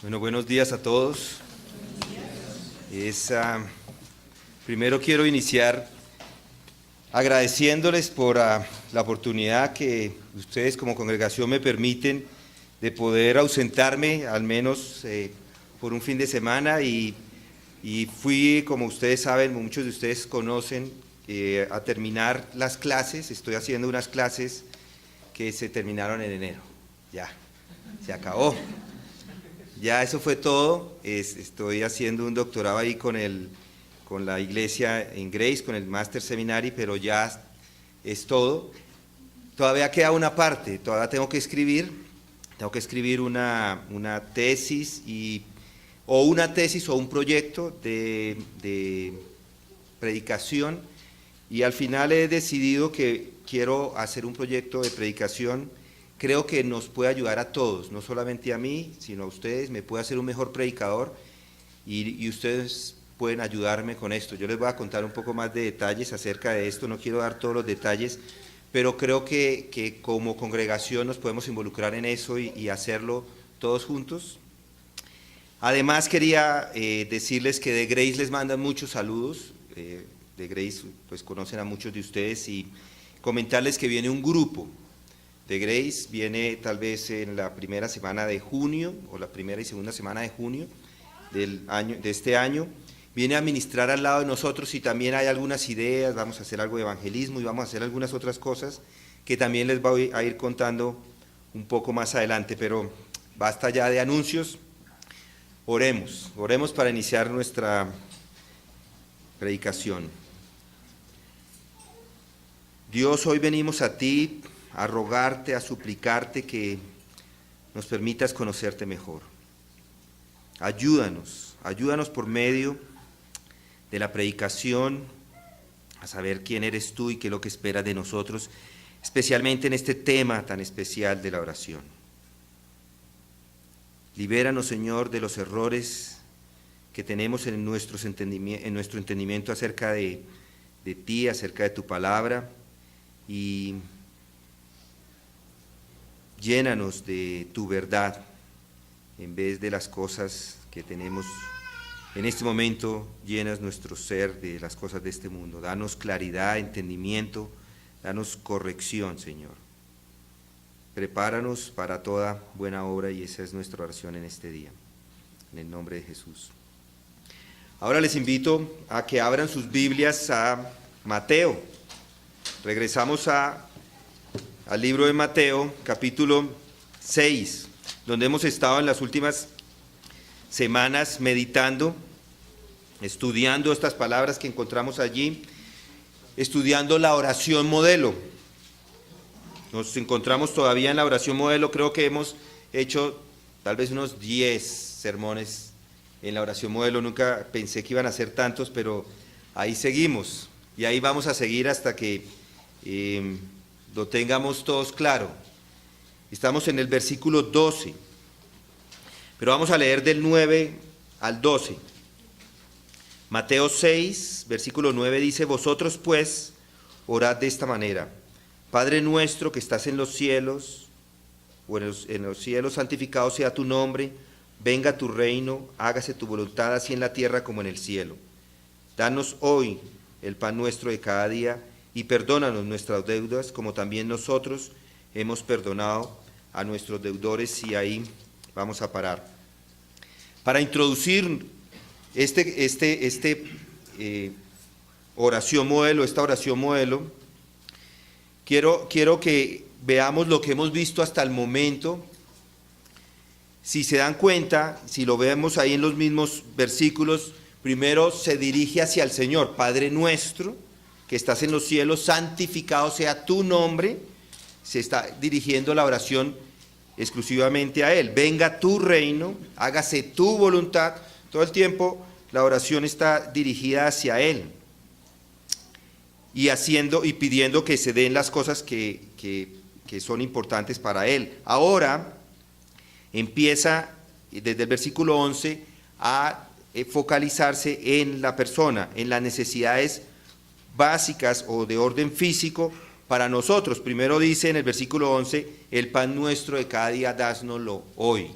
Bueno, buenos días a todos. Primero quiero iniciar agradeciéndoles por la oportunidad que ustedes como congregación me permiten de poder ausentarme al menos por un fin de semana y fui, como ustedes saben, muchos de ustedes conocen, a terminar las clases. Estoy haciendo unas clases que se terminaron en enero. Ya, se acabó. Ya eso fue todo. Estoy haciendo un doctorado ahí con la iglesia en Grace, con el Master Seminary, pero ya es todo. Todavía queda una parte, todavía tengo que escribir una tesis o un proyecto de predicación, y al final he decidido que quiero hacer un proyecto de predicación. Creo que nos puede ayudar a todos, no solamente a mí, sino a ustedes. Me puede hacer un mejor predicador y ustedes pueden ayudarme con esto. Yo les voy a contar un poco más de detalles acerca de esto, no quiero dar todos los detalles, pero creo que como congregación nos podemos involucrar en eso y hacerlo todos juntos. Además quería decirles que de Grace les mandan muchos saludos. De Grace pues conocen a muchos de ustedes, y comentarles que viene un grupo de Grace, viene tal vez en la primera semana de junio o la primera y segunda semana de junio de este año. Viene a ministrar al lado de nosotros, y también hay algunas ideas. Vamos a hacer algo de evangelismo y vamos a hacer algunas otras cosas que también les voy a ir contando un poco más adelante, pero basta ya de anuncios. Oremos para iniciar nuestra predicación. Dios, hoy venimos a ti a rogarte, a suplicarte que nos permitas conocerte mejor. Ayúdanos por medio de la predicación a saber quién eres tú y qué es lo que esperas de nosotros, especialmente en este tema tan especial de la oración. Libéranos, Señor, de los errores que tenemos en nuestro entendimiento acerca de ti, acerca de tu palabra, y llénanos de tu verdad en vez de las cosas que tenemos en este momento. Llenas nuestro ser de las cosas de este mundo. Danos claridad, entendimiento, danos corrección, Señor. Prepáranos para toda buena obra, y esa es nuestra oración en este día, en el nombre de Jesús. Ahora les invito a que abran sus Biblias a Mateo. Regresamos al libro de Mateo, capítulo 6, donde hemos estado en las últimas semanas meditando, estudiando estas palabras que encontramos allí, estudiando la oración modelo. Nos encontramos todavía en la oración modelo. Creo que hemos hecho tal vez unos 10 sermones en la oración modelo. Nunca pensé que iban a ser tantos, pero ahí seguimos, y ahí vamos a seguir hasta que lo tengamos todos claro. Estamos en el versículo 12, pero vamos a leer del 9 al 12. Mateo 6, versículo 9 dice: Vosotros pues orad de esta manera: Padre nuestro que estás en los cielos, o en los cielos, santificado sea tu nombre, venga tu reino, hágase tu voluntad, así en la tierra como en el cielo. Danos hoy el pan nuestro de cada día, y perdónanos nuestras deudas, como también nosotros hemos perdonado a nuestros deudores. Y ahí vamos a parar. Para introducir esta oración modelo, quiero que veamos lo que hemos visto hasta el momento. Si se dan cuenta, si lo vemos ahí en los mismos versículos, primero se dirige hacia el Señor: Padre nuestro que estás en los cielos, santificado sea tu nombre. Se está dirigiendo la oración exclusivamente a Él. Venga tu reino, hágase tu voluntad. Todo el tiempo la oración está dirigida hacia Él, y pidiendo que se den las cosas que son importantes para Él. Ahora empieza desde el versículo 11 a focalizarse en la persona, en las necesidades básicas o de orden físico para nosotros. Primero dice en el versículo 11: el pan nuestro de cada día, dásnoslo hoy.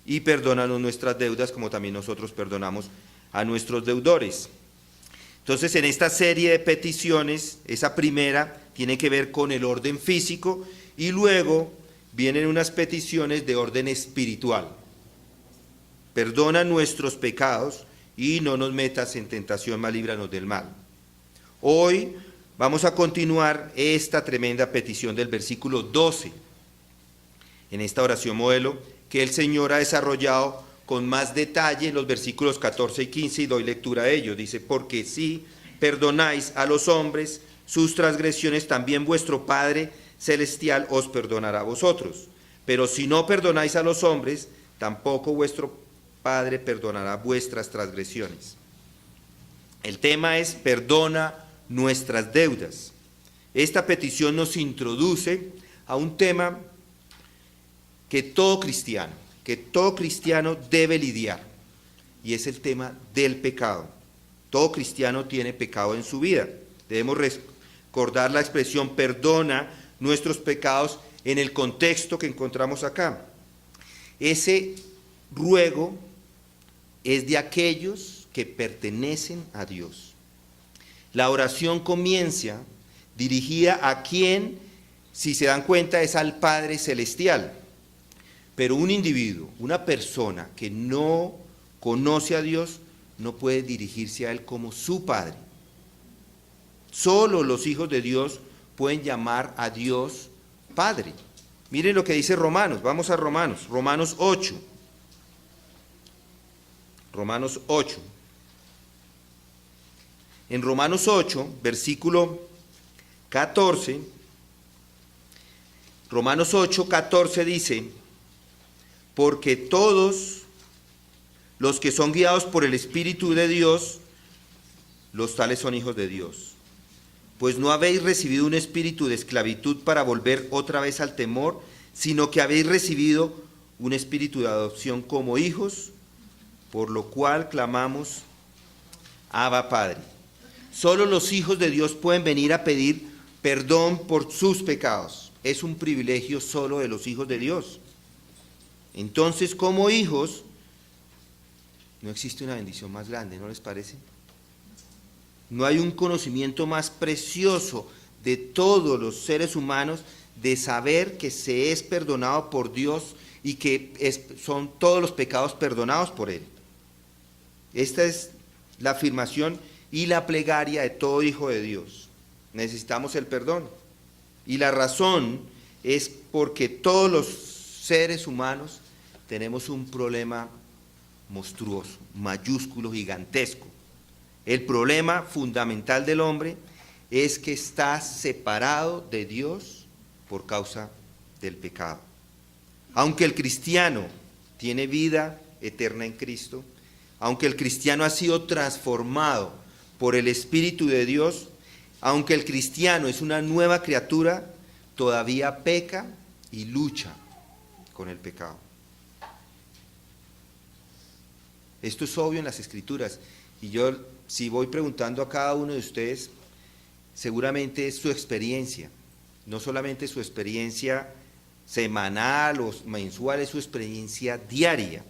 y perdónanos nuestras deudas como también nosotros perdonamos a nuestros deudores. Entonces, en esta serie de peticiones, esa primera tiene que ver con el orden físico y luego vienen unas peticiones de orden espiritual. Perdona nuestros pecados y no nos metas en tentación, mas líbranos del mal. Hoy vamos a continuar esta tremenda petición del versículo 12, en esta oración modelo que el Señor ha desarrollado con más detalle en los versículos 14 y 15, y doy lectura a ellos. Dice, porque si perdonáis a los hombres sus transgresiones, también vuestro Padre Celestial os perdonará a vosotros. Pero si no perdonáis a los hombres, tampoco vuestro Padre perdonará vuestras transgresiones. El tema es, perdona nuestras deudas. Esta petición nos introduce a un tema que todo cristiano debe lidiar, y es el tema del pecado. Todo cristiano tiene pecado en su vida. Debemos recordar la expresión perdona nuestros pecados en el contexto que encontramos acá. Ese ruego es de aquellos que pertenecen a Dios. La oración comienza dirigida a quien, si se dan cuenta, es al Padre Celestial. Pero un individuo, una persona que no conoce a Dios, no puede dirigirse a Él como su Padre. Solo los hijos de Dios pueden llamar a Dios Padre. Miren lo que dice Romanos, vamos a Romanos 8. Romanos 8. En Romanos 8, versículo 14, Romanos 8, 14 dice, porque todos los que son guiados por el Espíritu de Dios, los tales son hijos de Dios. Pues no habéis recibido un espíritu de esclavitud para volver otra vez al temor, sino que habéis recibido un espíritu de adopción como hijos, por lo cual clamamos, Abba Padre. Solo los hijos de Dios pueden venir a pedir perdón por sus pecados. Es un privilegio solo de los hijos de Dios. Entonces, como hijos, no existe una bendición más grande, ¿no les parece? No hay un conocimiento más precioso de todos los seres humanos de saber que se es perdonado por Dios y que son todos los pecados perdonados por Él. Esta es la afirmación y la plegaria de todo hijo de Dios. Necesitamos el perdón. Y la razón es porque todos los seres humanos tenemos un problema monstruoso, mayúsculo, gigantesco. El problema fundamental del hombre es que está separado de Dios por causa del pecado. Aunque el cristiano tiene vida eterna en Cristo, aunque el cristiano ha sido transformado por el Espíritu de Dios, aunque el cristiano es una nueva criatura, todavía peca y lucha con el pecado. Esto es obvio en las Escrituras, y yo, si voy preguntando a cada uno de ustedes, seguramente es su experiencia, no solamente su experiencia semanal o mensual, es su experiencia diaria.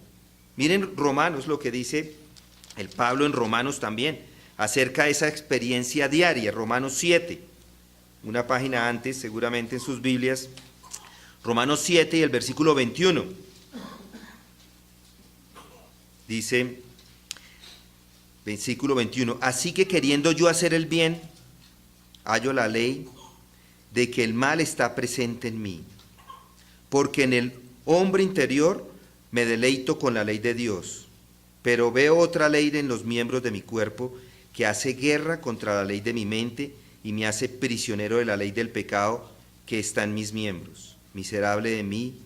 Miren Romanos, lo que dice el Pablo en Romanos también, acerca de esa experiencia diaria, Romanos 7, una página antes, seguramente en sus Biblias, Romanos 7 y el versículo 21. Dice, versículo 21, así que queriendo yo hacer el bien, hallo la ley de que el mal está presente en mí, porque en el hombre interior me deleito con la ley de Dios, pero veo otra ley en los miembros de mi cuerpo que hace guerra contra la ley de mi mente y me hace prisionero de la ley del pecado que está en mis miembros. Miserable de mí,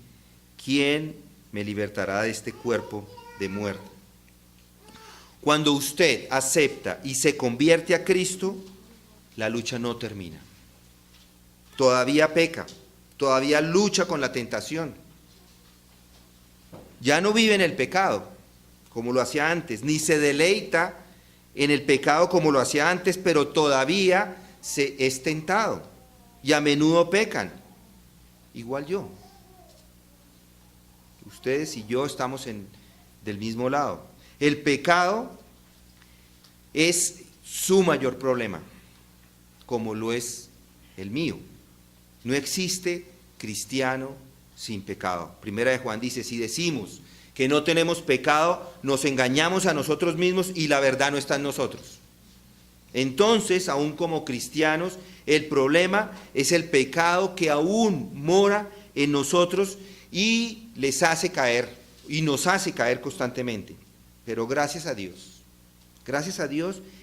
¿quién me libertará de este cuerpo de muerte? Cuando usted acepta y se convierte a Cristo, la lucha no termina. Todavía peca, todavía lucha con la tentación. Ya no vive en el pecado como lo hacía antes, ni se deleita en el pecado como lo hacía antes, pero todavía es tentado y a menudo pecan, igual yo. Ustedes y yo estamos del mismo lado. El pecado es su mayor problema, como lo es el mío. No existe cristiano sin pecado. Primera de Juan dice, si decimos que no tenemos pecado, nos engañamos a nosotros mismos y la verdad no está en nosotros. Entonces, aún como cristianos, el problema es el pecado que aún mora en nosotros y les hace caer, y nos hace caer constantemente. Pero gracias a Dios,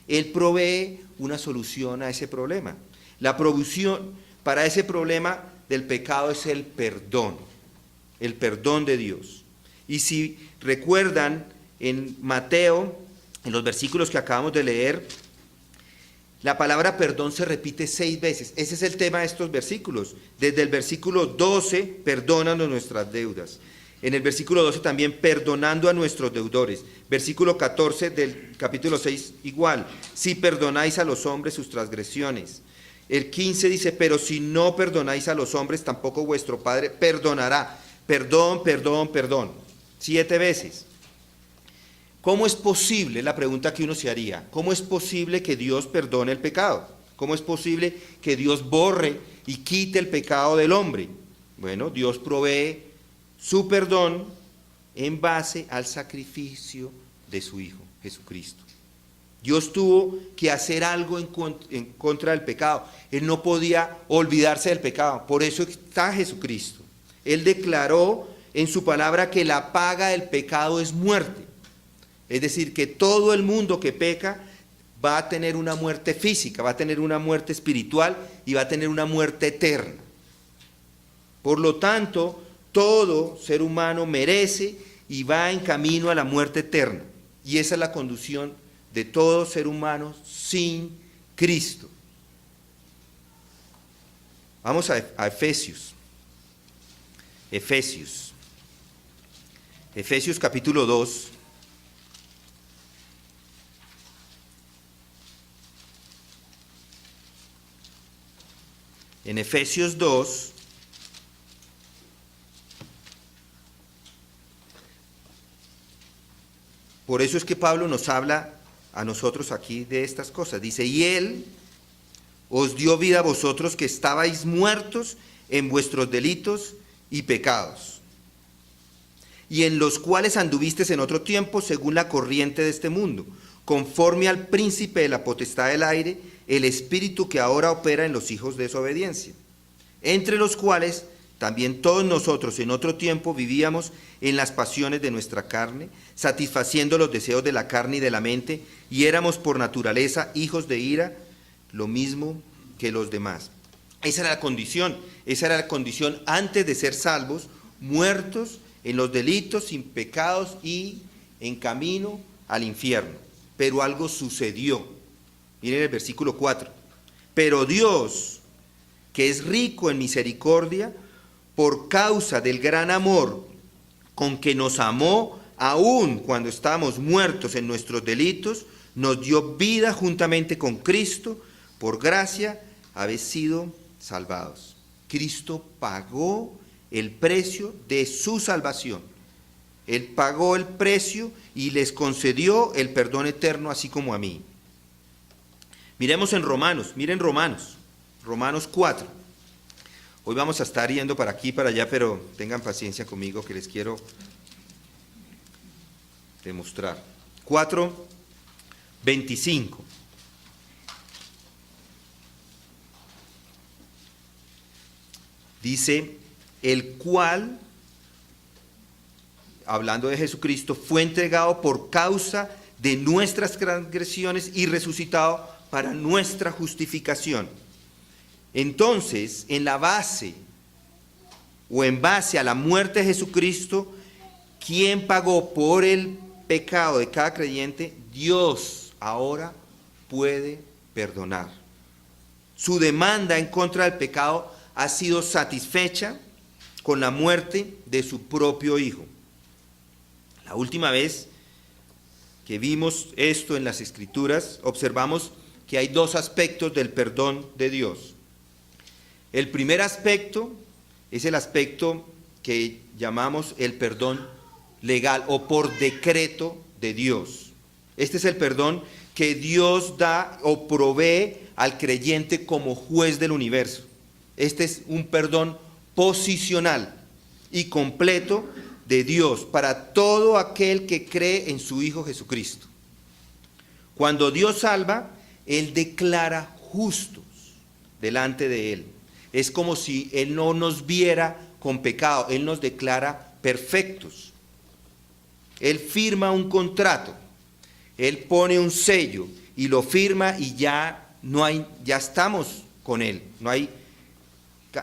Él provee una solución a ese problema. La provisión para ese problema del pecado es el perdón de Dios. Y si recuerdan en Mateo, en los versículos que acabamos de leer, la palabra perdón se repite 6 veces. Ese es el tema de estos versículos. Desde el versículo 12, perdónanos nuestras deudas. En el versículo 12 también, perdonando a nuestros deudores. Versículo 14 del capítulo 6, igual. Si perdonáis a los hombres sus transgresiones. El 15 dice, pero si no perdonáis a los hombres, tampoco vuestro Padre perdonará. Perdón, perdón, perdón. 7 veces. ¿Cómo es posible? La pregunta que uno se haría. ¿Cómo es posible que Dios perdone el pecado? ¿Cómo es posible que Dios borre y quite el pecado del hombre? Bueno, Dios provee su perdón en base al sacrificio de su Hijo, Jesucristo. Dios tuvo que hacer algo en contra del pecado. Él no podía olvidarse del pecado. Por eso está Jesucristo. Él declaró en su palabra que la paga del pecado es muerte. Es decir, que todo el mundo que peca va a tener una muerte física, va a tener una muerte espiritual y va a tener una muerte eterna. Por lo tanto, todo ser humano merece y va en camino a la muerte eterna. Y esa es la condición de todo ser humano sin Cristo. Vamos a Efesios. Efesios capítulo 2. En Efesios 2, por eso es que Pablo nos habla a nosotros aquí de estas cosas. Dice, y Él os dio vida a vosotros que estabais muertos en vuestros delitos y pecados, y en los cuales anduvisteis en otro tiempo según la corriente de este mundo, conforme al príncipe de la potestad del aire, el espíritu que ahora opera en los hijos de desobediencia, entre los cuales también todos nosotros en otro tiempo vivíamos en las pasiones de nuestra carne, satisfaciendo los deseos de la carne y de la mente, y éramos por naturaleza hijos de ira, lo mismo que los demás. Esa era la condición antes de ser salvos, muertos en los delitos, sin pecados y en camino al infierno. Pero algo sucedió. Miren el versículo 4. Pero Dios, que es rico en misericordia, por causa del gran amor con que nos amó, aun cuando estábamos muertos en nuestros delitos, nos dio vida juntamente con Cristo. Por gracia habéis sido salvados. Cristo pagó el precio de su salvación. Él pagó el precio y les concedió el perdón eterno, así como a mí. Miremos en Romanos, Romanos 4. Hoy vamos a estar yendo para aquí y para allá, pero tengan paciencia conmigo que les quiero demostrar. 4:25. Dice, el cual, hablando de Jesucristo, fue entregado por causa de nuestras transgresiones y resucitado para nuestra justificación. Entonces, en base a la muerte de Jesucristo, ¿quién pagó por el pecado de cada creyente? Dios ahora puede perdonar. Su demanda en contra del pecado ha sido satisfecha con la muerte de su propio Hijo. La última vez que vimos esto en las Escrituras, observamos que hay 2 aspectos del perdón de Dios. El primer aspecto es el aspecto que llamamos el perdón legal o por decreto de Dios. Este es el perdón que Dios da o provee al creyente como juez del universo. Este es un perdón posicional y completo de Dios para todo aquel que cree en su Hijo Jesucristo. Cuando Dios salva, Él declara justos delante de Él. Es como si Él no nos viera con pecado, Él nos declara perfectos. Él firma un contrato, Él pone un sello y lo firma y ya estamos con Él. No hay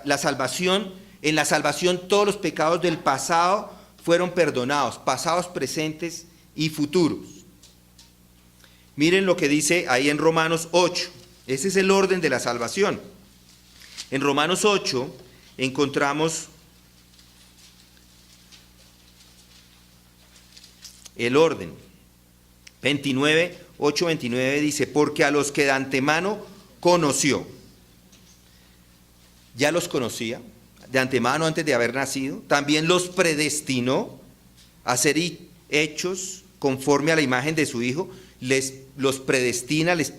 la salvación. En la salvación todos los pecados del pasado fueron perdonados, pasados, presentes y futuros. Miren lo que dice ahí en Romanos 8. Ese es el orden de la salvación. En Romanos 8 encontramos el orden. 8:29 dice, porque a los que de antemano conoció, ya los conocía, de antemano antes de haber nacido, también los predestinó a ser hechos conforme a la imagen de su Hijo, los predestina, les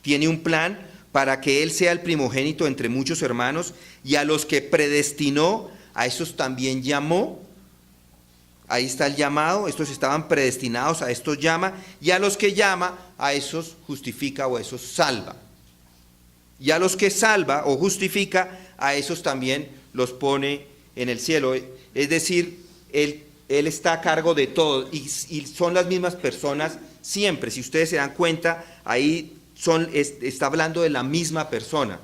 tiene un plan para que Él sea el primogénito entre muchos hermanos, y a los que predestinó, a esos también llamó. Ahí está el llamado, estos estaban predestinados, a estos llama, y a los que llama, a esos justifica o a esos salva. Y a los que salva o justifica, a esos también los pone en el cielo. Es decir, Él está a cargo de todo y son las mismas personas siempre. Si ustedes se dan cuenta, ahí está hablando de la misma persona.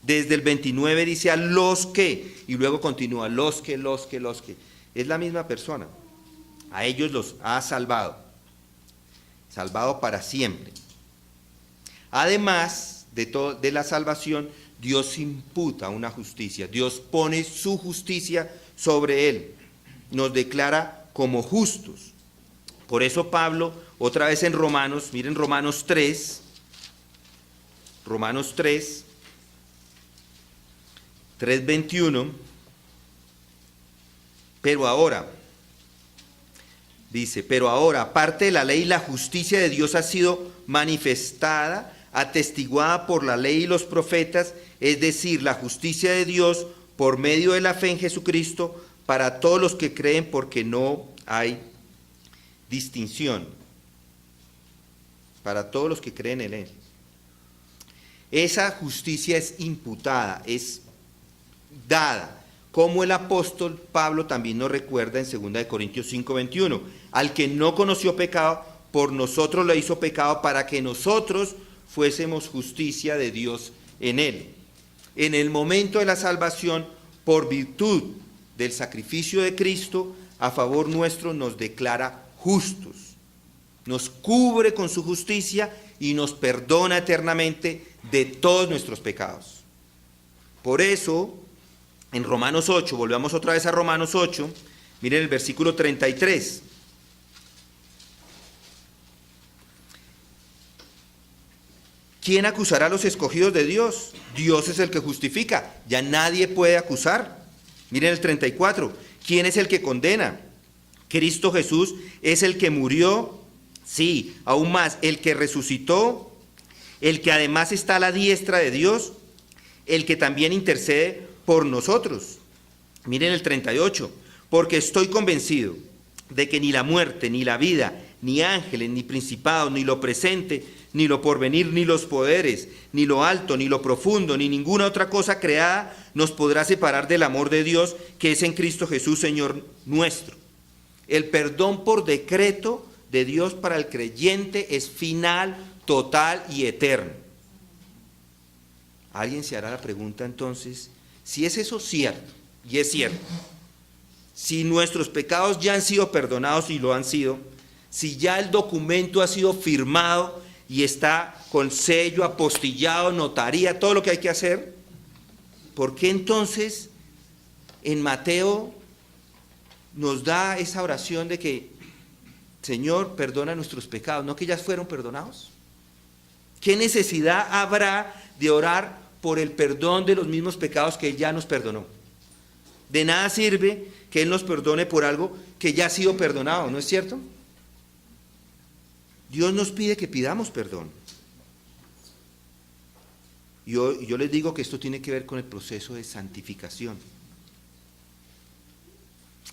Desde el 29 dice a los que, y luego continúa los que. Es la misma persona. A ellos los ha salvado para siempre. Además de la salvación, Dios imputa una justicia. Dios pone su justicia sobre él. Nos declara como justos. Por eso Pablo, otra vez en Romanos, miren Romanos 3, 3:21, pero ahora, aparte de la ley, la justicia de Dios ha sido manifestada, atestiguada por la ley y los profetas, es decir, la justicia de Dios por medio de la fe en Jesucristo para todos los que creen, porque no hay distinción. Para todos los que creen en Él. Esa justicia es imputada, es dada, como el apóstol Pablo también nos recuerda en 2 Corintios 5:21, al que no conoció pecado, por nosotros lo hizo pecado para que nosotros fuésemos justicia de Dios en él. En el momento de la salvación, por virtud del sacrificio de Cristo, a favor nuestro nos declara justos, nos cubre con su justicia y nos perdona eternamente de todos nuestros pecados. Por eso, en Romanos 8, volvamos otra vez a Romanos 8, miren el versículo 33. ¿Quién acusará a los escogidos de Dios? Dios es el que justifica, ya nadie puede acusar. Miren el 34, ¿quién es el que condena? Cristo Jesús es el que murió, sí, aún más, el que resucitó, el que además está a la diestra de Dios, el que también intercede por nosotros. Miren el 38, porque estoy convencido de que ni la muerte, ni la vida, ni ángeles, ni principados, ni lo presente, ni lo porvenir, ni los poderes, ni lo alto, ni lo profundo, ni ninguna otra cosa creada nos podrá separar del amor de Dios que es en Cristo Jesús, Señor nuestro. El perdón por decreto de Dios para el creyente es final, total y eterno. Alguien se hará la pregunta entonces, si es eso cierto, y es cierto, si nuestros pecados ya han sido perdonados y lo han sido, si ya el documento ha sido firmado y está con sello, apostillado, notaría, todo lo que hay que hacer, ¿por qué entonces en Mateo nos da esa oración de que, Señor, perdona nuestros pecados, no que ya fueron perdonados? ¿Qué necesidad habrá de orar por el perdón de los mismos pecados que Él ya nos perdonó? De nada sirve que Él nos perdone por algo que ya ha sido perdonado, ¿no es cierto? Dios nos pide que pidamos perdón. Yo les digo que esto tiene que ver con el proceso de santificación.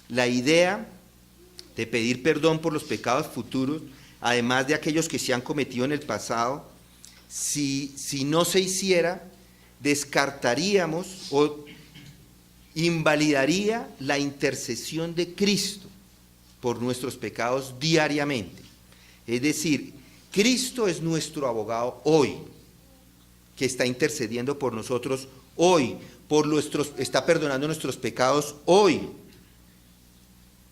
La idea de pedir perdón por los pecados futuros, además de aquellos que se han cometido en el pasado, si no se hiciera, descartaríamos o invalidaría la intercesión de Cristo por nuestros pecados diariamente. Es decir, Cristo es nuestro abogado hoy, que está intercediendo por nosotros hoy, está perdonando nuestros pecados hoy.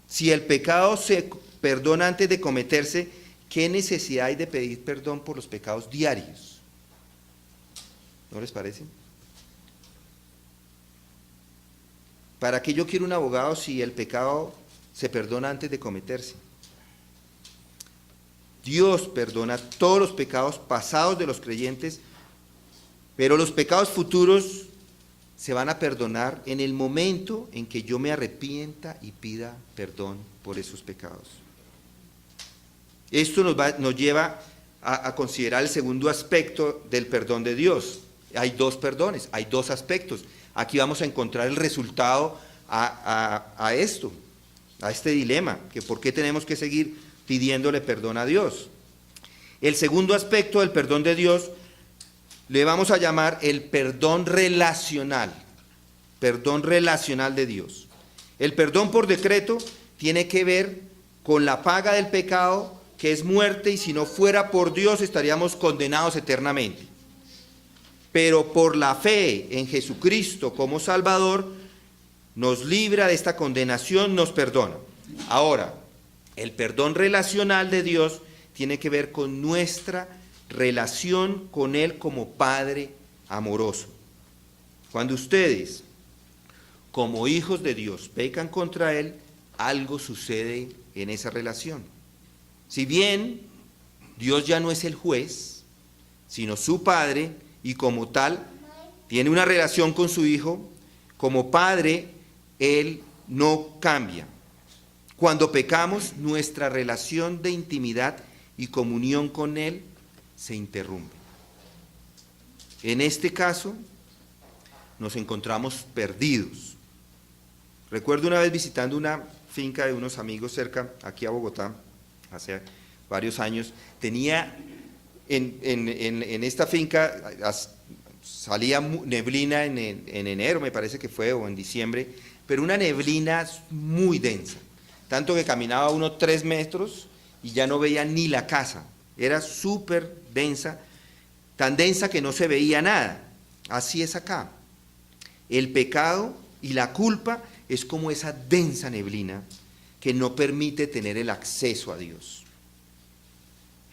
Si el pecado se perdona antes de cometerse, ¿qué necesidad hay de pedir perdón por los pecados diarios? ¿No les parece? ¿Para qué yo quiero un abogado si el pecado se perdona antes de cometerse? Dios perdona todos los pecados pasados de los creyentes, pero los pecados futuros se van a perdonar en el momento en que yo me arrepienta y pida perdón por esos pecados. Esto nos lleva a considerar el segundo aspecto del perdón de Dios. Hay dos perdones, hay dos aspectos. Aquí vamos a encontrar el resultado a esto, a este dilema, que por qué tenemos que seguir pidiéndole perdón a Dios. El segundo aspecto del perdón de Dios le vamos a llamar el perdón relacional de Dios. El perdón por decreto tiene que ver con la paga del pecado, que es muerte, y si no fuera por Dios estaríamos condenados eternamente. Pero por la fe en Jesucristo como Salvador, nos libra de esta condenación, nos perdona. Ahora, el perdón relacional de Dios tiene que ver con nuestra relación con Él como Padre amoroso. Cuando ustedes, como hijos de Dios, pecan contra Él, algo sucede en esa relación. Si bien Dios ya no es el juez, sino su Padre, y como tal, tiene una relación con su Hijo, como Padre, Él no cambia. Cuando pecamos, nuestra relación de intimidad y comunión con Él se interrumpe. En este caso, nos encontramos perdidos. Recuerdo una vez visitando una finca de unos amigos cerca, aquí a Bogotá, hace varios años, tenía en esta finca, salía neblina en enero, me parece que fue, o en diciembre, pero una neblina muy densa, tanto que caminaba unos 3 metros y ya no veía ni la casa, era súper densa, tan densa que no se veía nada. Así es acá. El pecado y la culpa es como esa densa neblina que no permite tener el acceso a Dios.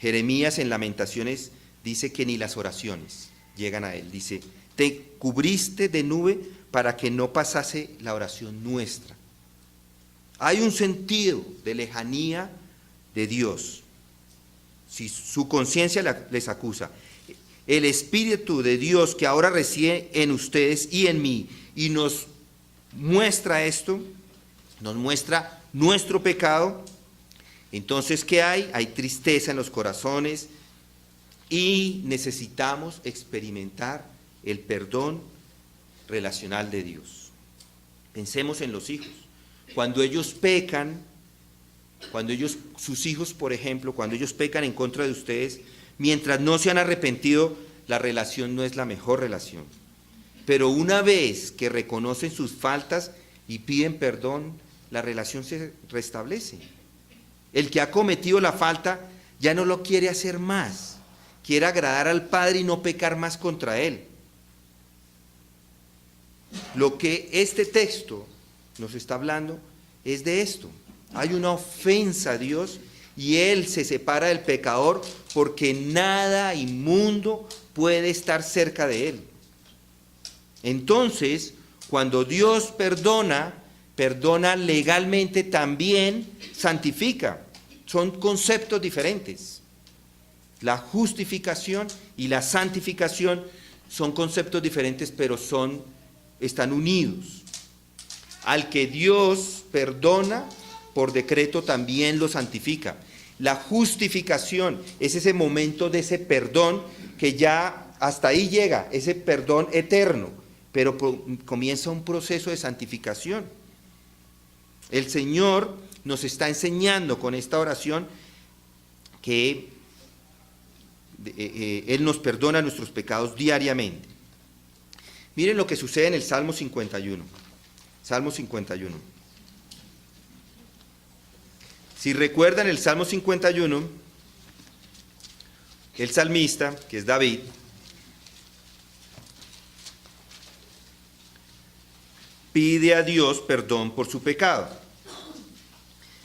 Jeremías en Lamentaciones dice que ni las oraciones llegan a Él. Dice, te cubriste de nube para que no pasase la oración nuestra. Hay un sentido de lejanía de Dios. Si su conciencia les acusa, el Espíritu de Dios que ahora reside en ustedes y en mí, y nos muestra esto, nos muestra nuestro pecado, entonces ¿qué hay? Hay tristeza en los corazones y necesitamos experimentar el perdón relacional de Dios. Pensemos en los hijos. Cuando ellos pecan, sus hijos, por ejemplo, cuando ellos pecan en contra de ustedes, mientras no se han arrepentido, la relación no es la mejor relación. Pero una vez que reconocen sus faltas y piden perdón, la relación se restablece. El que ha cometido la falta ya no lo quiere hacer más, quiere agradar al Padre y no pecar más contra Él. Lo que este texto nos está hablando es de esto. Hay una ofensa a Dios y Él se separa del pecador porque nada inmundo puede estar cerca de Él. Entonces, cuando Dios perdona legalmente, también santifica. Son conceptos diferentes. La justificación y la santificación son conceptos diferentes, pero están unidos. Al que Dios perdona, por decreto también lo santifica. La justificación es ese momento de ese perdón que ya hasta ahí llega, ese perdón eterno, pero comienza un proceso de santificación. El Señor nos está enseñando con esta oración que Él nos perdona nuestros pecados diariamente. Miren lo que sucede en el Salmo 51. Salmo 51. Si recuerdan el Salmo 51, el salmista, que es David, pide a Dios perdón por su pecado.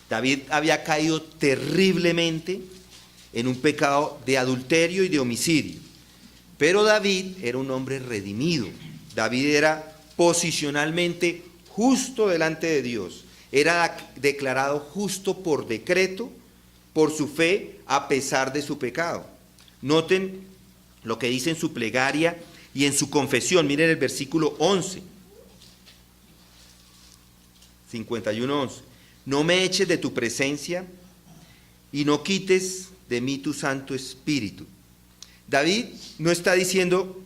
David había caído terriblemente en un pecado de adulterio y de homicidio. Pero David era un hombre redimido. David era posicionalmente justo delante de Dios. Era declarado justo por decreto, por su fe, a pesar de su pecado. Noten lo que dice en su plegaria y en su confesión. Miren el versículo 11. 51:11. No me eches de tu presencia y no quites de mí tu Santo Espíritu. David no está diciendo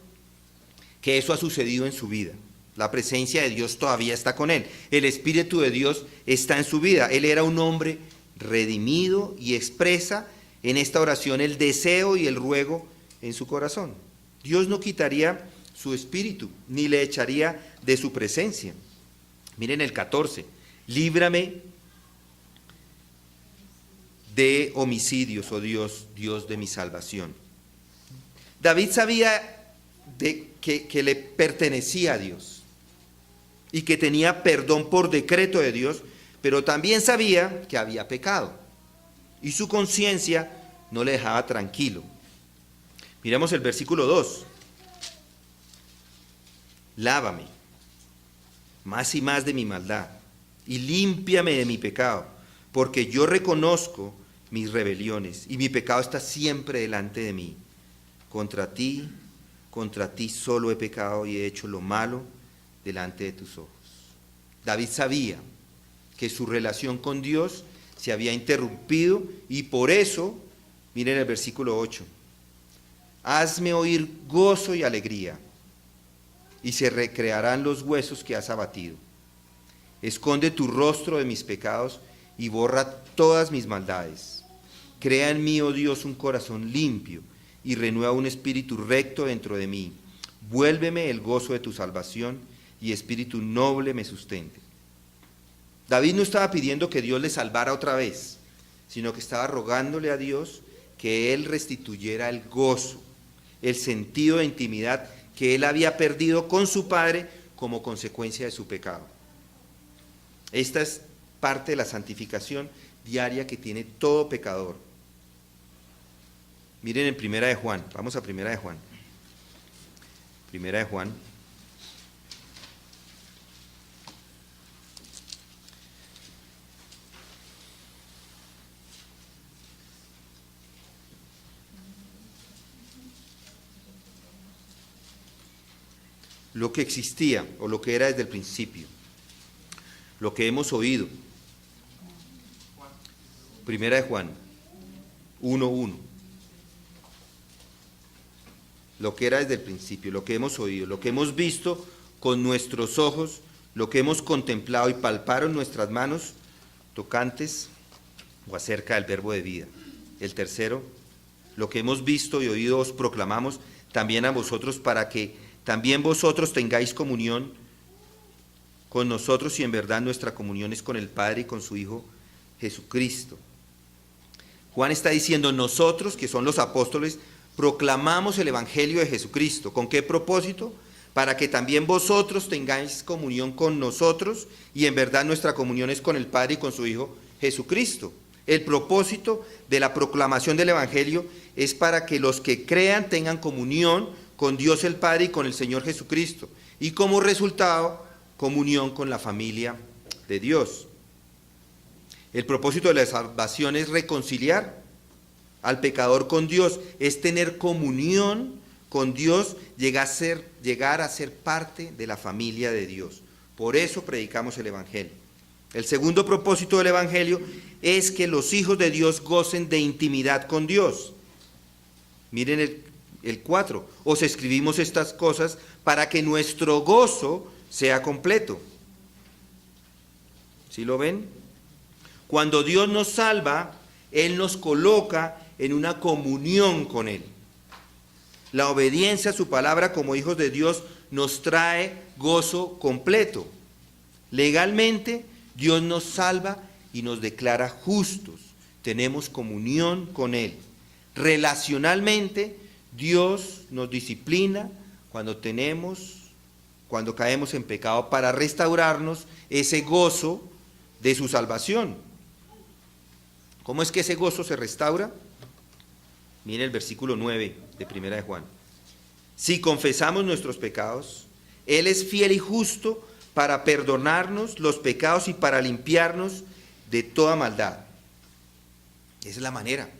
que eso ha sucedido en su vida. La presencia de Dios todavía está con él. El Espíritu de Dios está en su vida. Él era un hombre redimido y expresa en esta oración el deseo y el ruego en su corazón. Dios no quitaría su espíritu, ni le echaría de su presencia. Miren el 14. Líbrame de homicidios, oh Dios, Dios de mi salvación. David sabía que le pertenecía a Dios y que tenía perdón por decreto de Dios, pero también sabía que había pecado y su conciencia no le dejaba tranquilo. Miremos el versículo 2. Lávame más y más de mi maldad y límpiame de mi pecado, porque yo reconozco mis rebeliones y mi pecado está siempre delante de mí. Contra ti solo he pecado y he hecho lo malo delante de tus ojos. David sabía que su relación con Dios se había interrumpido y por eso, miren el versículo 8, hazme oír gozo y alegría y se recrearán los huesos que has abatido. Esconde tu rostro de mis pecados y borra todas mis maldades. Crea en mí, oh Dios, un corazón limpio y renueva un espíritu recto dentro de mí. Vuélveme el gozo de tu salvación y espíritu noble me sustente. David no estaba pidiendo que Dios le salvara otra vez, sino que estaba rogándole a Dios que Él restituyera el gozo, el sentido de intimidad que él había perdido con su padre como consecuencia de su pecado. Esta es parte de la santificación diaria que tiene todo pecador. Miren en Primera de Juan, vamos a Primera de Juan. Primera de Juan. Lo que existía o lo que era desde el principio, lo que hemos oído. Primera de Juan 1:1. Lo que era desde el principio, lo que hemos oído, lo que hemos visto con nuestros ojos, lo que hemos contemplado y palparon nuestras manos tocantes o acerca del verbo de vida. El tercero, lo que hemos visto y oído os proclamamos también a vosotros para que también vosotros tengáis comunión con nosotros y en verdad nuestra comunión es con el Padre y con su Hijo Jesucristo. Juan está diciendo, nosotros que son los apóstoles proclamamos el Evangelio de Jesucristo. ¿Con qué propósito? Para que también vosotros tengáis comunión con nosotros y en verdad nuestra comunión es con el Padre y con su Hijo Jesucristo. El propósito de la proclamación del Evangelio es para que los que crean tengan comunión con Dios el Padre y con el Señor Jesucristo, y como resultado, comunión con la familia de Dios. El propósito de la salvación es reconciliar al pecador con Dios, es tener comunión con Dios, llegar a ser parte de la familia de Dios. Por eso predicamos el Evangelio. El segundo propósito del Evangelio es que los hijos de Dios gocen de intimidad con Dios. Miren el 4. Os escribimos estas cosas para que nuestro gozo sea completo. ¿Sí lo ven? Cuando Dios nos salva, Él nos coloca en una comunión con Él. La obediencia a su palabra como hijos de Dios nos trae gozo completo. Legalmente, Dios nos salva y nos declara justos. Tenemos comunión con Él. Relacionalmente, Dios nos disciplina cuando caemos en pecado para restaurarnos ese gozo de su salvación. ¿Cómo es que ese gozo se restaura? Miren el versículo 9 de Primera de Juan. Si confesamos nuestros pecados, Él es fiel y justo para perdonarnos los pecados y para limpiarnos de toda maldad. Esa es la manera.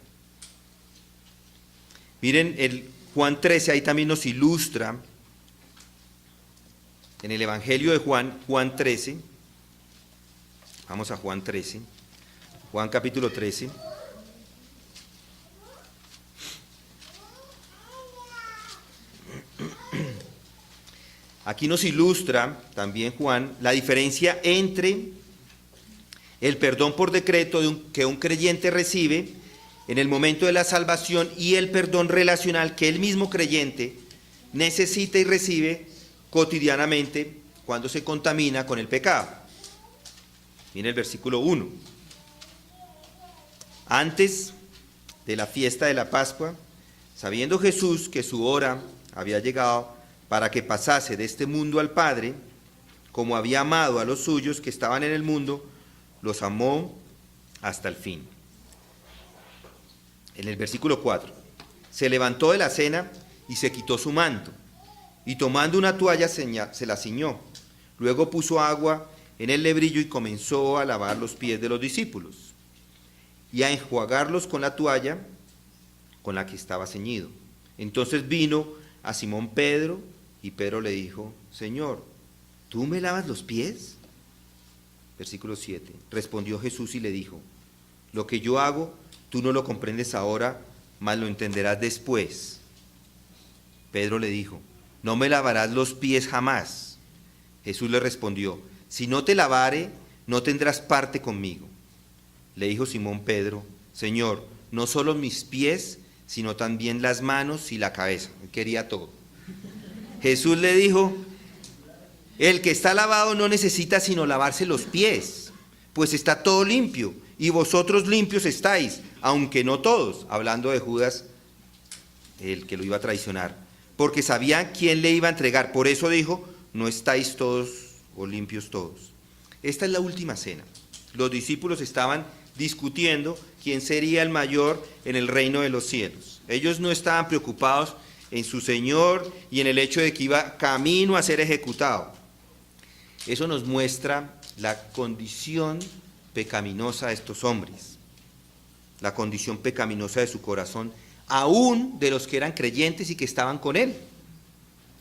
Miren el Juan 13, ahí también nos ilustra, en el Evangelio de Juan, Juan 13, vamos a Juan 13, Juan capítulo 13. Aquí nos ilustra también Juan la diferencia entre el perdón por decreto que un creyente recibe en el momento de la salvación y el perdón relacional que el mismo creyente necesita y recibe cotidianamente cuando se contamina con el pecado. Miren el versículo 1. Antes de la fiesta de la Pascua, sabiendo Jesús que su hora había llegado para que pasase de este mundo al Padre, como había amado a los suyos que estaban en el mundo, los amó hasta el fin. En el versículo 4, se levantó de la cena y se quitó su manto, y tomando una toalla se la ciñó. Luego puso agua en el lebrillo y comenzó a lavar los pies de los discípulos, y a enjuagarlos con la toalla con la que estaba ceñido. Entonces vino a Simón Pedro, y Pedro le dijo: Señor, ¿tú me lavas los pies? Versículo 7. Respondió Jesús y le dijo: lo que yo hago, tú no lo comprendes ahora, mas lo entenderás después. Pedro le dijo: no me lavarás los pies jamás. Jesús le respondió: si no te lavare, no tendrás parte conmigo. Le dijo Simón Pedro: Señor, no solo mis pies, sino también las manos y la cabeza. Él quería todo. Jesús le dijo: el que está lavado no necesita sino lavarse los pies, pues está todo limpio, y vosotros limpios estáis, aunque no todos, hablando de Judas, el que lo iba a traicionar, porque sabían quién le iba a entregar. Por eso dijo: no estáis todos o limpios todos. Esta es la última cena. Los discípulos estaban discutiendo quién sería el mayor en el reino de los cielos. Ellos no estaban preocupados en su Señor y en el hecho de que iba camino a ser ejecutado. Eso nos muestra la condición pecaminosa de estos hombres, la condición pecaminosa de su corazón, aún de los que eran creyentes y que estaban con Él.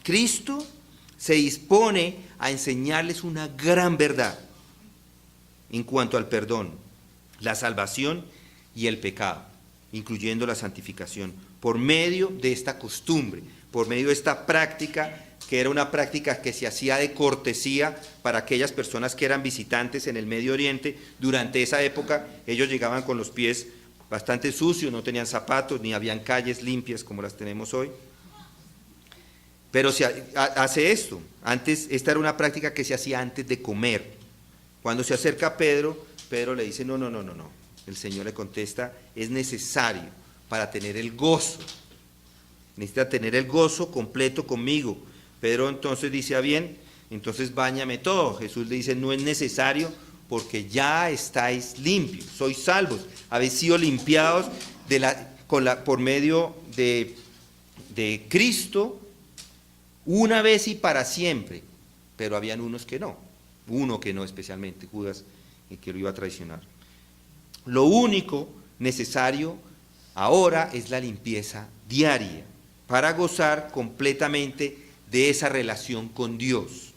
Cristo se dispone a enseñarles una gran verdad en cuanto al perdón, la salvación y el pecado, incluyendo la santificación, por medio de esta costumbre, por medio de esta práctica, que era una práctica que se hacía de cortesía para aquellas personas que eran visitantes en el Medio Oriente. Durante esa época ellos llegaban con los pies bastante sucios, no tenían zapatos, ni habían calles limpias como las tenemos hoy. Pero se hace esto. Antes, esta era una práctica que se hacía antes de comer. Cuando se acerca a Pedro, Pedro le dice: no. El Señor le contesta: es necesario para tener el gozo. Necesita tener el gozo completo conmigo. Pedro entonces dice: bien, entonces báñame todo. Jesús le dice: no es necesario, porque ya estáis limpios, sois salvos, habéis sido limpiados por medio de Cristo una vez y para siempre. Pero habían unos que no, uno que no, especialmente Judas, el que lo iba a traicionar. Lo único necesario ahora es la limpieza diaria para gozar completamente de esa relación con Dios.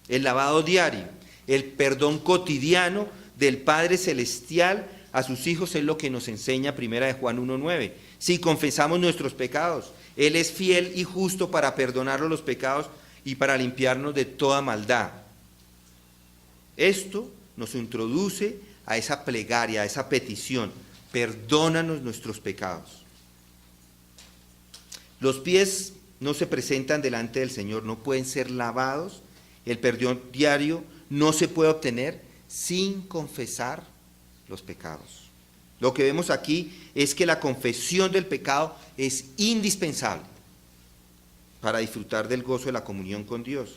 el lavado diario, el perdón cotidiano del Padre Celestial a sus hijos es lo que nos enseña 1 Juan 1:9. Si confesamos nuestros pecados, Él es fiel y justo para perdonarnos los pecados y para limpiarnos de toda maldad. Esto nos introduce a esa plegaria, a esa petición: perdónanos nuestros pecados. Los pies no se presentan delante del Señor, no pueden ser lavados. El perdón diario no se puede obtener sin confesar los pecados. Lo que vemos aquí es que la confesión del pecado es indispensable para disfrutar del gozo de la comunión con Dios.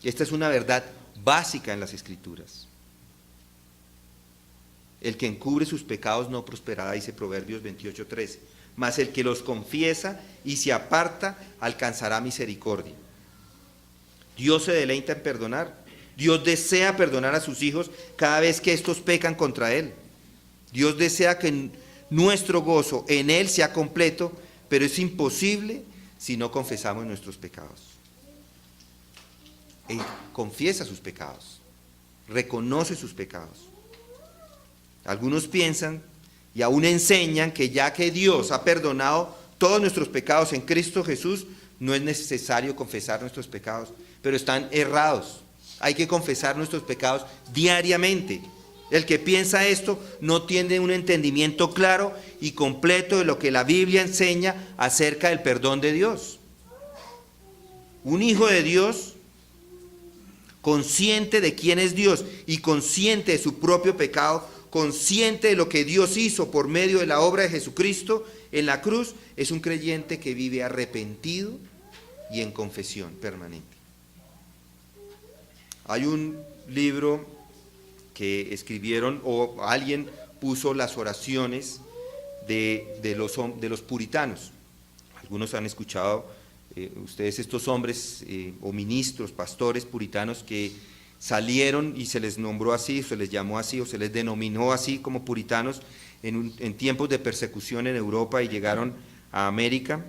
Esta es una verdad básica en las Escrituras. El que encubre sus pecados no prosperará, dice Proverbios 28:13. Mas el que los confiesa y se aparta alcanzará misericordia. Dios se deleita en perdonar. Dios desea perdonar a sus hijos cada vez que estos pecan contra Él. Dios desea que nuestro gozo en Él sea completo, pero es imposible si no confesamos nuestros pecados. Él confiesa sus pecados, reconoce sus pecados. Algunos piensan y aún enseñan que ya que Dios ha perdonado todos nuestros pecados en Cristo Jesús, no es necesario confesar nuestros pecados, pero están errados. Hay que confesar nuestros pecados diariamente. El que piensa esto no tiene un entendimiento claro y completo de lo que la Biblia enseña acerca del perdón de Dios. Un hijo de Dios, consciente de quién es Dios y consciente de su propio pecado, consciente de lo que Dios hizo por medio de la obra de Jesucristo en la cruz, es un creyente que vive arrepentido y en confesión permanente. Hay un libro que escribieron, o alguien puso las oraciones de los puritanos. Algunos han escuchado ustedes estos hombres o ministros, pastores puritanos que salieron y se les nombró así, se les llamó así o se les denominó así como puritanos en tiempos de persecución en Europa y llegaron a América.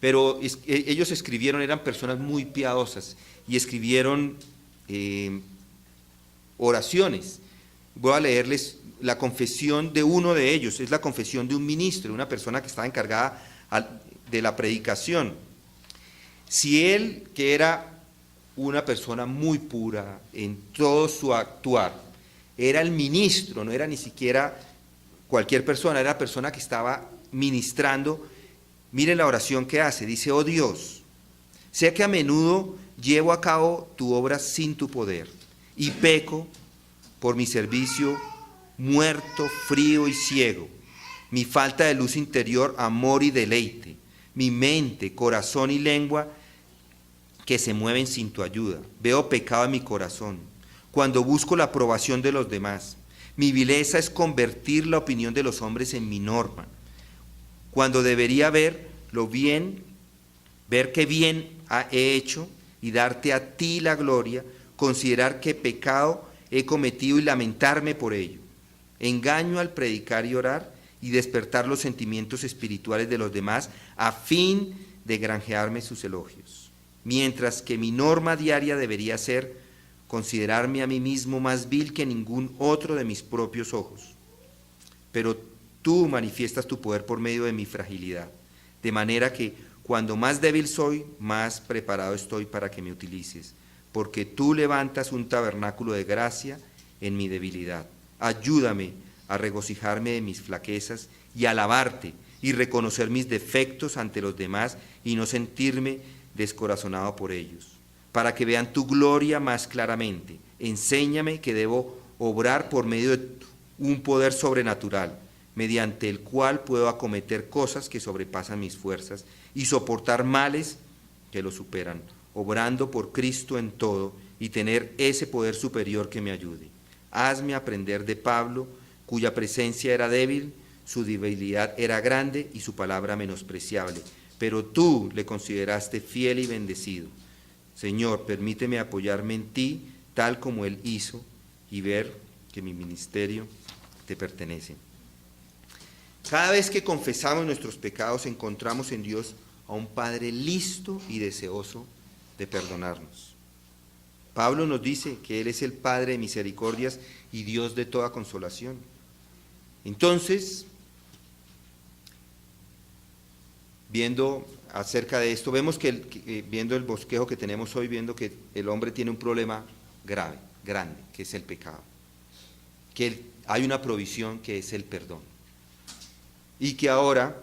Pero ellos escribieron, eran personas muy piadosas y escribieron oraciones. Voy a leerles la confesión de uno de ellos, es la confesión de un ministro, una persona que estaba encargada de la predicación. Si él, que era una persona muy pura en todo su actuar, era el ministro, no era ni siquiera cualquier persona, era la persona que estaba ministrando, miren la oración que hace, dice: oh Dios, sé que a menudo llevo a cabo tu obra sin tu poder, y peco por mi servicio muerto, frío y ciego, mi falta de luz interior, amor y deleite, mi mente, corazón y lengua que se mueven sin tu ayuda. Veo pecado en mi corazón cuando busco la aprobación de los demás. Mi vileza es convertir la opinión de los hombres en mi norma, cuando debería ver qué bien he hecho y darte a ti la gloria, considerar qué pecado he cometido y lamentarme por ello. Engaño al predicar y orar y despertar los sentimientos espirituales de los demás a fin de granjearme sus elogios, mientras que mi norma diaria debería ser considerarme a mí mismo más vil que ningún otro de mis propios ojos. Pero tú manifiestas tu poder por medio de mi fragilidad, de manera que cuando más débil soy, más preparado estoy para que me utilices, porque tú levantas un tabernáculo de gracia en mi debilidad. Ayúdame a regocijarme de mis flaquezas y alabarte y reconocer mis defectos ante los demás y no sentirme descorazonado por ellos, para que vean tu gloria más claramente. Enséñame que debo obrar por medio de un poder sobrenatural, mediante el cual puedo acometer cosas que sobrepasan mis fuerzas y soportar males que lo superan, obrando por Cristo en todo y tener ese poder superior que me ayude. Hazme aprender de Pablo, cuya presencia era débil, su debilidad era grande y su palabra menospreciable, pero tú le consideraste fiel y bendecido. Señor, permíteme apoyarme en ti, tal como él hizo, y ver que mi ministerio te pertenece. Cada vez que confesamos nuestros pecados, encontramos en Dios a un Padre listo y deseoso de perdonarnos. Pablo nos dice que Él es el Padre de misericordias y Dios de toda consolación. Entonces, viendo acerca de esto, vemos viendo el bosquejo que tenemos hoy, viendo que el hombre tiene un problema grave, grande, que es el pecado. Que hay una provisión que es el perdón. Y que ahora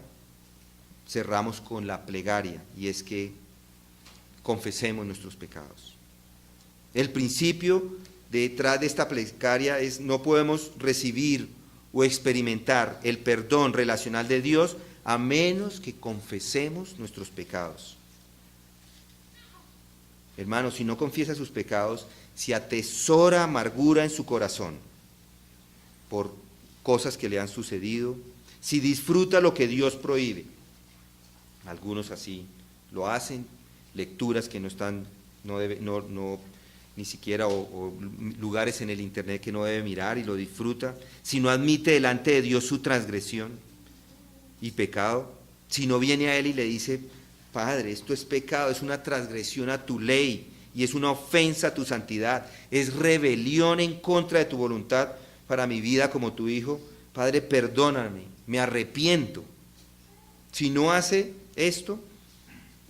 cerramos con la plegaria, y es que confesemos nuestros pecados. El principio detrás de esta plegaria es: no podemos recibir o experimentar el perdón relacional de Dios a menos que confesemos nuestros pecados. Hermanos, si no confiesa sus pecados, si atesora amargura en su corazón por cosas que le han sucedido, si disfruta lo que Dios prohíbe, algunos así lo hacen, lecturas que no están, ni siquiera, o lugares en el internet que no debe mirar y lo disfruta, si no admite delante de Dios su transgresión y pecado, si no viene a Él y le dice: Padre, esto es pecado, es una transgresión a tu ley y es una ofensa a tu santidad, es rebelión en contra de tu voluntad para mi vida como tu hijo, Padre, perdóname, me arrepiento. Si no hace esto,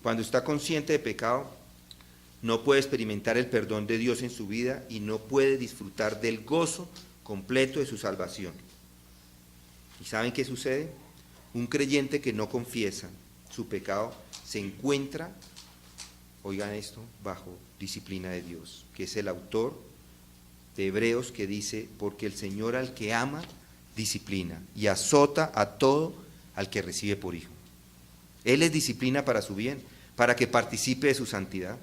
cuando está consciente de pecado, no puede experimentar el perdón de Dios en su vida y no puede disfrutar del gozo completo de su salvación. ¿Y saben qué sucede? Un creyente que no confiesa su pecado se encuentra, oigan esto, bajo disciplina de Dios, que es el autor de Hebreos, que dice: porque el Señor al que ama disciplina y azota a todo al que recibe por hijo. Él es disciplina para su bien, para que participe de su santidad.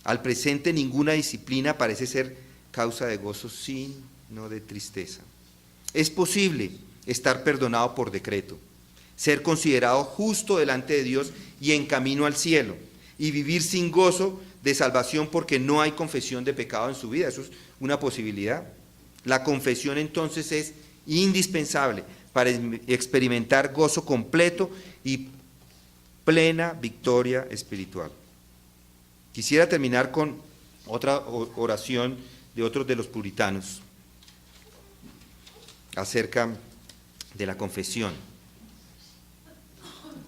Al presente ninguna disciplina parece ser causa de gozo, sino de tristeza. Es posible estar perdonado por decreto, ser considerado justo delante de Dios y en camino al cielo, y vivir sin gozo de salvación porque no hay confesión de pecado en su vida. Eso es una posibilidad. La confesión entonces es indispensable para experimentar gozo completo y plena victoria espiritual. Quisiera terminar con otra oración de otros de los puritanos acerca de la confesión.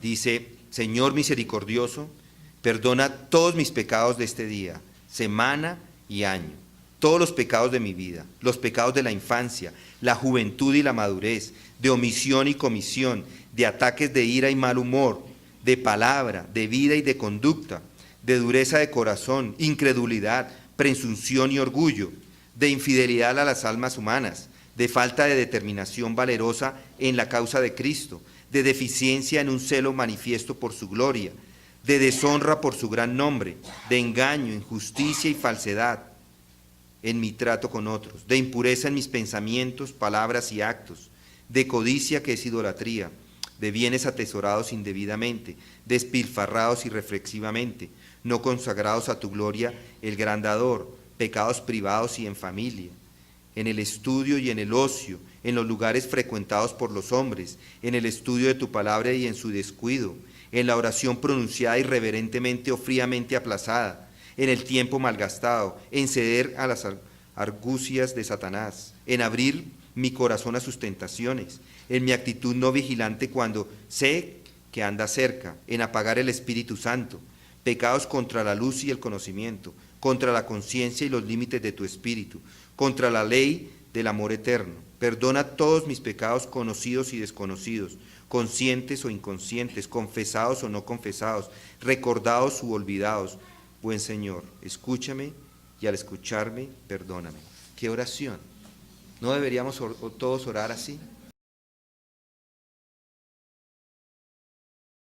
Dice: Señor misericordioso, perdona todos mis pecados de este día, semana y año, todos los pecados de mi vida, los pecados de la infancia, la juventud y la madurez, de omisión y comisión, de ataques de ira y mal humor, de palabra, de vida y de conducta, de dureza de corazón, incredulidad, presunción y orgullo, de infidelidad a las almas humanas, de falta de determinación valerosa en la causa de Cristo, de deficiencia en un celo manifiesto por su gloria, de deshonra por su gran nombre, de engaño, injusticia y falsedad en mi trato con otros, de impureza en mis pensamientos, palabras y actos, de codicia que es idolatría, de bienes atesorados indebidamente, despilfarrados irreflexivamente, no consagrados a tu gloria, el gran dador, pecados privados y en familia, en el estudio y en el ocio, en los lugares frecuentados por los hombres, en el estudio de tu palabra y en su descuido, en la oración pronunciada irreverentemente o fríamente aplazada, en el tiempo malgastado, en ceder a las argucias de Satanás, en abrir mi corazón a sus tentaciones, en mi actitud no vigilante cuando sé que anda cerca, en apagar el Espíritu Santo, pecados contra la luz y el conocimiento, contra la conciencia y los límites de tu espíritu, contra la ley del amor eterno. Perdona todos mis pecados conocidos y desconocidos, conscientes o inconscientes, confesados o no confesados, recordados u olvidados. Buen Señor, escúchame y al escucharme, perdóname. ¿Qué oración? ¿No deberíamos todos orar así?